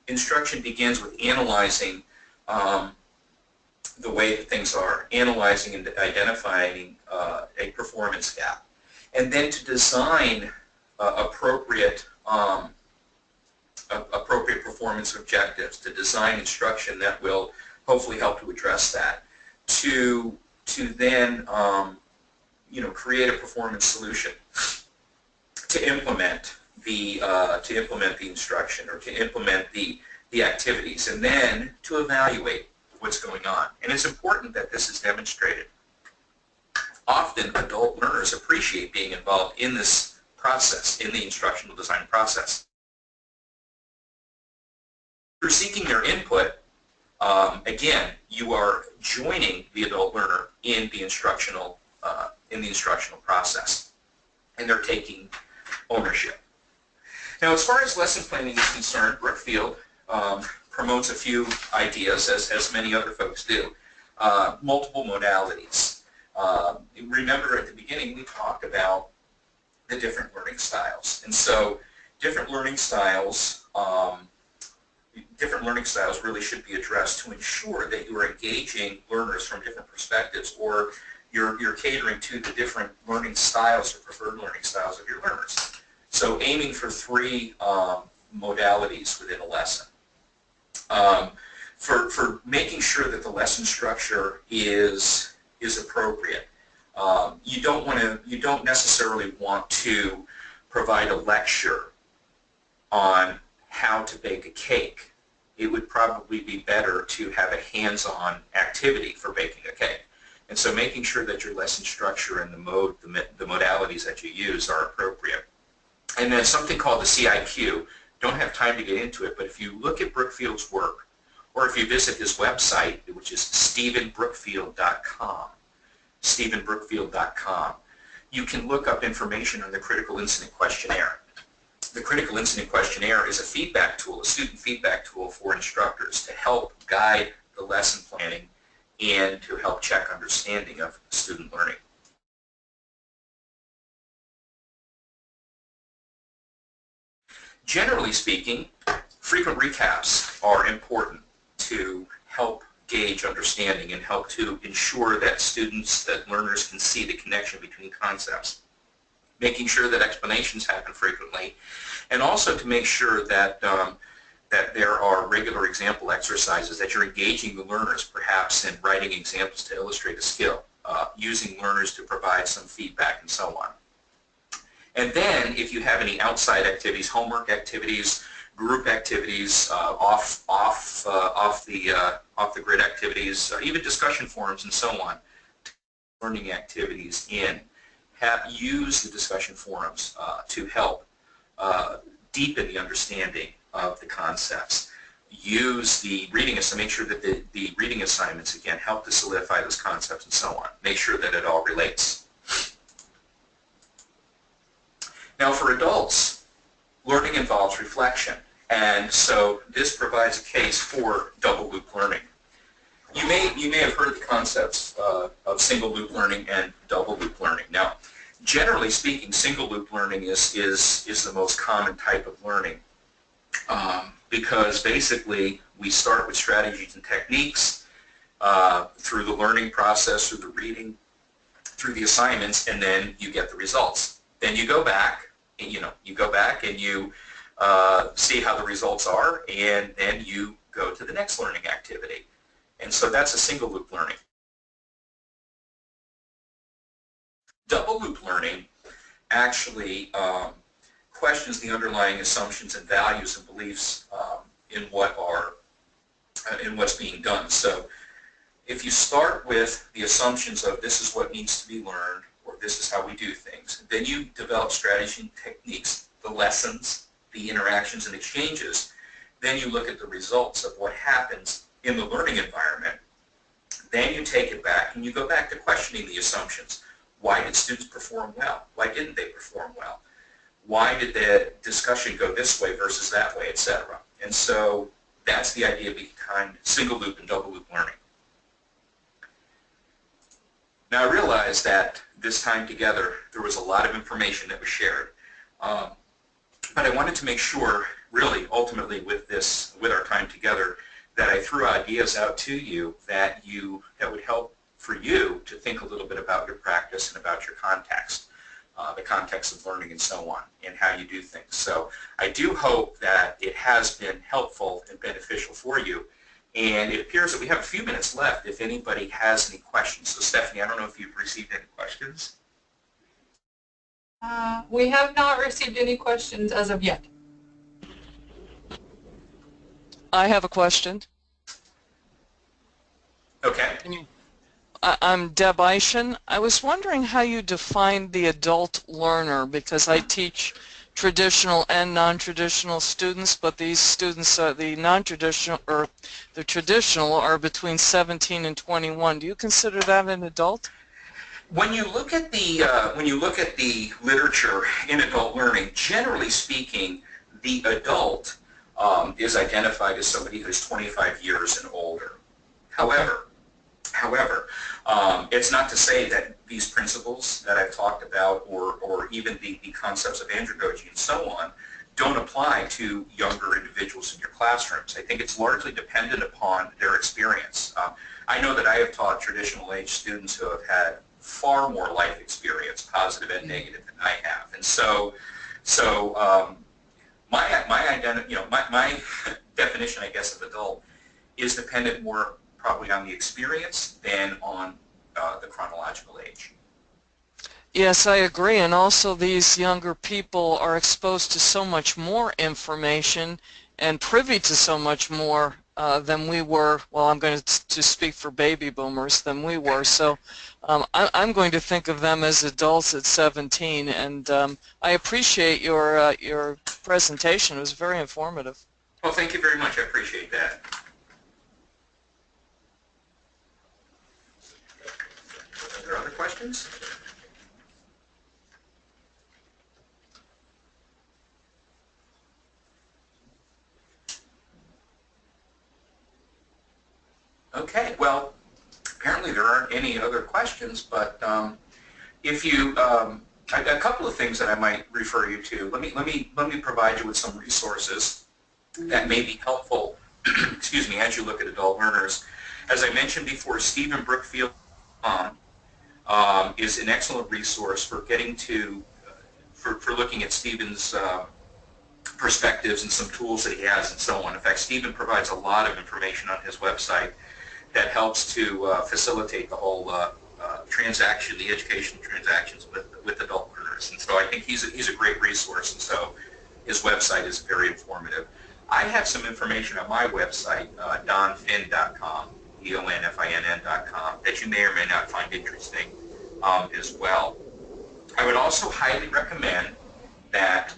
[SPEAKER 3] instruction begins with analyzing the way that things are, analyzing and identifying a performance gap, and then to design appropriate performance objectives, to design instruction that will hopefully help to address that, to then create a performance solution to implement the instruction, or to implement the activities, and then to evaluate what's going on. And it's important that this is demonstrated. Often adult learners appreciate being involved in this process, in the instructional design process. Through seeking their input, again, you are joining the adult learner in the instructional process, and they're taking ownership. Now, as far as lesson planning is concerned, Brookfield promotes a few ideas, as many other folks do. Multiple modalities. Remember, at the beginning we talked about the different learning styles, and so different learning styles really should be addressed to ensure that you are engaging learners from different perspectives, or you're catering to the different learning styles or preferred learning styles of your learners. So aiming for 3 modalities within a lesson. For making sure that the lesson structure is appropriate. You don't necessarily want to provide a lecture on how to bake a cake. It would probably be better to have a hands-on activity for baking a cake. And so making sure that your lesson structure and the modalities that you use are appropriate. And then something called the CIQ. Don't have time to get into it, but if you look at Brookfield's work, or if you visit his website, which is stephenbrookfield.com, you can look up information on the Critical Incident Questionnaire. The Critical Incident Questionnaire is a feedback tool, a student feedback tool for instructors to help guide the lesson planning and to help check understanding of student learning. Generally speaking, frequent recaps are important to help gauge understanding and help to ensure that learners can see the connection between concepts. Making sure that explanations happen frequently, and also to make sure that that there are regular example exercises, that you're engaging the learners perhaps in writing examples to illustrate a skill, using learners to provide some feedback, and so on. And then if you have any outside activities, homework activities, group activities, off the grid activities, even discussion forums and so on, learning activities in, use the discussion forums to help deepen the understanding of the concepts. Use the reading, make sure that the reading assignments, again, help to solidify those concepts and so on. Make sure that it all relates. Now for adults, learning involves reflection, and so this provides a case for double loop learning. You may have heard the concepts of single loop learning and double loop learning. Now, generally speaking, single loop learning is the most common type of learning because basically we start with strategies and techniques through the learning process, through the reading, through the assignments, and then you get the results. Then you go back, and you see how the results are, and then you go to the next learning activity. And so that's a single loop learning. Double loop learning actually questions the underlying assumptions and values and beliefs in what's being done. So if you start with the assumptions of this is what needs to be learned, or this is how we do things, then you develop strategy and techniques, the lessons, the interactions and exchanges. Then you look at the results of what happens in the learning environment. Then you take it back and you go back to questioning the assumptions. Why did students perform well? Why didn't they perform well? Why did the discussion go this way versus that way, etc.? And so That's the idea behind single loop and double loop learning. Now I realized that this time together there was a lot of information that was shared, but I wanted to make sure, really, ultimately with our time together, that I threw ideas out to you that would help for you to think a little bit about your practice and about your context, the context of learning and so on, and how you do things. So I do hope that it has been helpful and beneficial for you. And it appears that we have a few minutes left if anybody has any questions. So Stephanie, I don't know if you've received any questions.
[SPEAKER 2] We have not received any questions as of yet.
[SPEAKER 1] I have a question.
[SPEAKER 3] Okay.
[SPEAKER 1] I'm Deb Eischen. I was wondering how you define the adult learner, because I teach traditional and non-traditional students, but these students are the non-traditional, or the traditional, are between 17 and 21. Do you consider that an adult?
[SPEAKER 3] When you look at the literature in adult learning, generally speaking, the adult is identified as somebody who's 25 years and older. However, it's not to say that these principles that I've talked about, or even the concepts of andragogy and so on, don't apply to younger individuals in your classrooms. I think it's largely dependent upon their experience. I know that I have taught traditional age students who have had far more life experience, positive and negative, than I have, and so my definition, I guess, of adult is dependent more probably on the experience than on the chronological age.
[SPEAKER 1] Yes, I agree. And also these younger people are exposed to so much more information and privy to so much more than we were. Well, I'm going to speak for baby boomers, than we were. So I'm going to think of them as adults at 17. And I appreciate your presentation. It was very informative.
[SPEAKER 3] Well, thank you very much. I appreciate that. Are there other questions? Okay, well, apparently there aren't any other questions, but if you, a couple of things that I might refer you to. Let me provide you with some resources that may be helpful, excuse me, as you look at adult learners. As I mentioned before, Stephen Brookfield is an excellent resource for getting to, for looking at Stephen's perspectives and some tools that he has and so on. In fact, Stephen provides a lot of information on his website that helps to facilitate the whole transaction, the educational transactions with adult learners. And so I think he's a great resource, and so his website is very informative. I have some information on my website, donfinn.com, donfinn.com, that you may or may not find interesting as well. I would also highly recommend that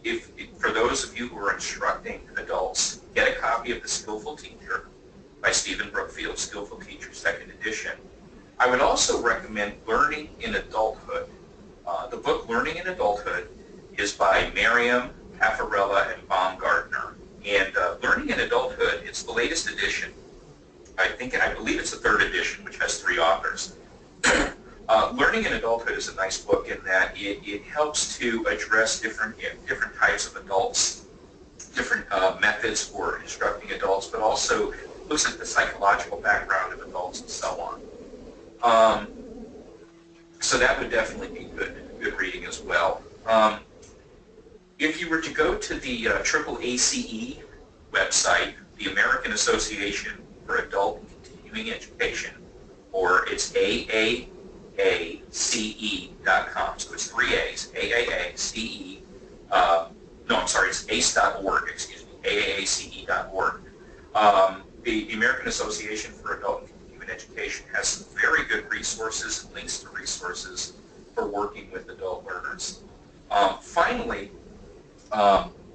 [SPEAKER 3] if for those of you who are instructing adults, get a copy of The Skillful Teacher by Stephen Brookfield, Skillful Teacher, 2nd edition. I would also recommend Learning in Adulthood. The book Learning in Adulthood is by Merriam, Caffarella, and Baumgartner. And Learning in Adulthood, it's the latest edition. I believe it's the 3rd edition, which has 3 authors. Learning in Adulthood is a nice book in that it helps to address different types of adults, different methods for instructing adults, but also looks at the psychological background of adults and so on. So that would definitely be good reading as well. If you were to go to the AAACE website, the American Association for Adult and Continuing Education, or it's AAACE.com, so it's 3 A's, AAACE, no, I'm sorry, it's ACE.org, excuse me, AAACE.org. The American Association for Adult and Continuing Education has some very good resources and links to resources for working with adult learners. Finally,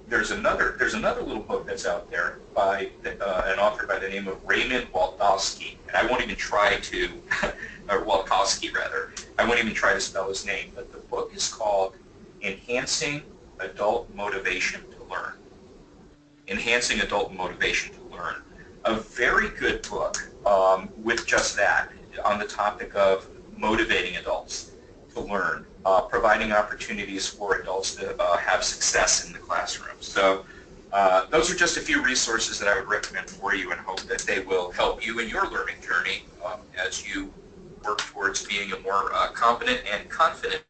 [SPEAKER 3] there's another little book that's out there by an author by the name of Raymond Walkowski, and I won't even try to, or Walkowski rather, I won't even try to spell his name, but the book is called Enhancing Adult Motivation to Learn. Enhancing Adult Motivation to Learn. A very good book with just that, on the topic of motivating adults to learn, providing opportunities for adults to have success in the classroom. So those are just a few resources that I would recommend for you, and hope that they will help you in your learning journey as you work towards being a more competent and confident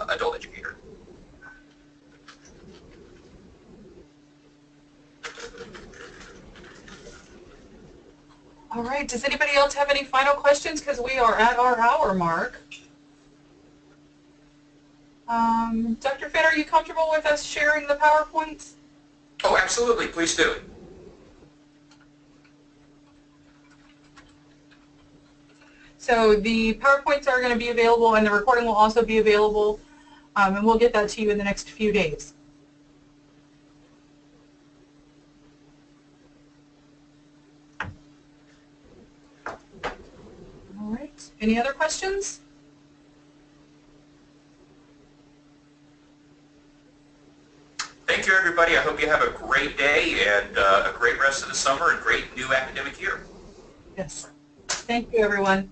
[SPEAKER 3] adult educator.
[SPEAKER 2] All right, does anybody else have any final questions? Because we are at our hour mark. Dr. Finn, are you comfortable with us sharing the PowerPoints?
[SPEAKER 3] Oh, absolutely. Please do.
[SPEAKER 2] So the PowerPoints are going to be available, and the recording will also be available, and we'll get that to you in the next few days. All right. Any other questions?
[SPEAKER 3] Thank you, everybody. I hope you have a great day and a great rest of the summer and great new academic year.
[SPEAKER 2] Yes. Thank you, everyone.